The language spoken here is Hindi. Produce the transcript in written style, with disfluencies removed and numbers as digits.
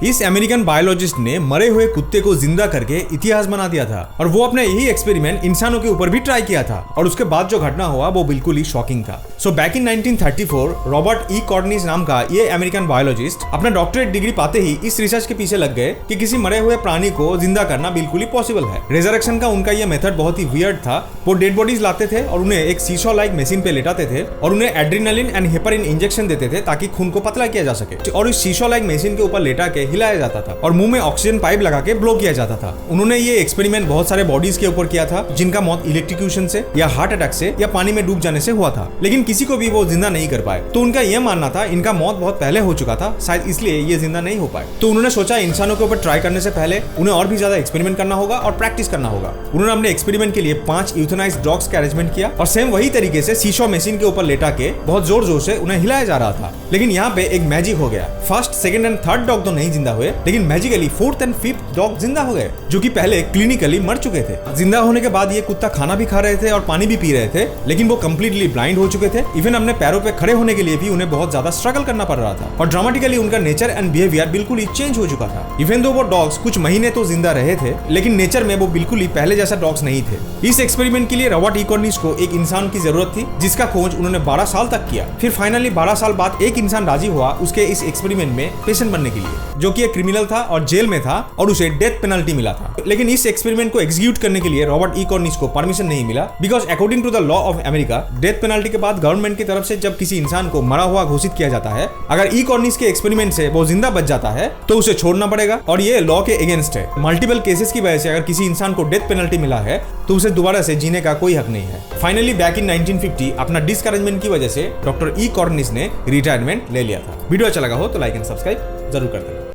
इस अमेरिकन बायोलॉजिस्ट ने मरे हुए कुत्ते को जिंदा करके इतिहास बना दिया था और वो अपने यही एक्सपेरिमेंट इंसानों के ऊपर भी ट्राई किया था और उसके बाद जो घटना हुआ वो बिल्कुल ही शॉकिंग था। So back in 1934 Robert E कॉर्निस नाम का ये अमेरिकन बायोलॉजिस्ट अपना डॉक्टरेट डिग्री पाते ही इस रिसर्च के पीछे लग गए कि किसी मरे हुए प्राणी को जिंदा करना बिल्कुल ही पॉसिबल है। रिजरेक्शन का उनका ये मेथड बहुत ही वियर्ड था। वो डेड बॉडीज लाते थे और उन्हें एक सीसॉ लाइक मशीन पे लेटाते थे और उन्हें एड्रेनालिन एंड हेपरिन इंजेक्शन देते थे ताकि खून को पतला किया जा सके और इस सीसॉ लाइक मशीन के ऊपर लेटा के हिलाया जाता था और मुंह में ऑक्सीजन पाइप लगा के ब्लो किया जाता था। उन्होंने ये एक्सपेरिमेंट बहुत सारे बॉडीज के ऊपर किया था जिनका मौत इलेक्ट्रोक्यूशन से या हार्ट अटैक से या पानी में डूब जाने से हुआ था, लेकिन किसी को भी वो जिंदा नहीं कर पाए। तो उनका यह मानना था इनका मौत बहुत पहले हो चुका था, शायद इसलिए ये जिंदा नहीं हो पाए। तो उन्होंने सोचा इंसानों के ऊपर ट्राई करने से पहले उन्हें और भी ज्यादा एक्सपेरिमेंट करना होगा और प्रैक्टिस करना होगा। उन्होंने अपने एक्सपेरिमेंट के लिए 5 यूथेनाइज्ड डॉग्स का अरेंजमेंट किया और सेम वही तरीके से सीसॉ मशीन के ऊपर लेटा के बहुत जोर जोर से उन्हें हिलाया जा रहा था। लेकिन यहाँ पे एक मैजिक हो गया। First, second and third dog तो नहीं जिंदा हुए, लेकिन magically fourth and fifth dog जिंदा हो गए जो कि पहले क्लिनिकली मर चुके थे। जिंदा होने के बाद ये कुत्ता खाना भी खा रहे थे और पानी भी पी रहे थे, लेकिन वो कंप्लीटली ब्लाइंड हो चुके थे। इवन अपने पैरों पे खड़े होने के लिए भी उन्हें बहुत ज्यादा स्ट्रगल करना पड़ रहा था और ड्रामेटिकली उनका नेचर एंड बिहेवियर बिल्कुल ही चेंज हो चुका था। इवन दो वो डॉग्स कुछ महीने तो जिंदा रहे थे, लेकिन नेचर में वो बिल्कुल ही पहले जैसा डॉग्स नहीं थे। इस एक्सपेरिमेंट के लिए रॉबर्ट ई कॉर्निस को एक इंसान की जरूरत थी जिसका खोज उन्होंने 12 साल तक किया। फिर फाइनली 12 साल बाद एक इंसान राजी हुआ उसके इस एक्सपेरिमेंट में पेशेंट बनने के लिए, जो कि एक क्रिमिनल था और जेल में था और उसे डेथ पेनल्टी मिला था। लेकिन इस एक्सपेरिमेंट को एग्जीक्यूट करने के लिए रॉबर्ट ई कॉर्निस को परमिशन नहीं मिला, because according to the law of America death penalty के बाद गवर्नमेंट की तरफ से जब किसी इंसान को मरा हुआ घोषित किया जाता है, अगर ई कॉर्निस के एक्सपेरिमेंट से वो जिंदा बच जाता है तो उसे छोड़ना पड़ेगा और ये लॉ के अगेंस्ट है। मल्टीपल केसेस की वजह से अगर किसी इंसान को डेथ पेनल्टी मिला है तो उसे दोबारा से जीने का कोई हक नहीं है। फाइनली बैक इन 1950 अपना डिसकरेजमेंट की वजह से डॉक्टर ई कॉर्निस ने रिटायरमेंट ले लिया था। वीडियो अच्छा लगा हो तो लाइक एंड सब्सक्राइब जरूर कर देना।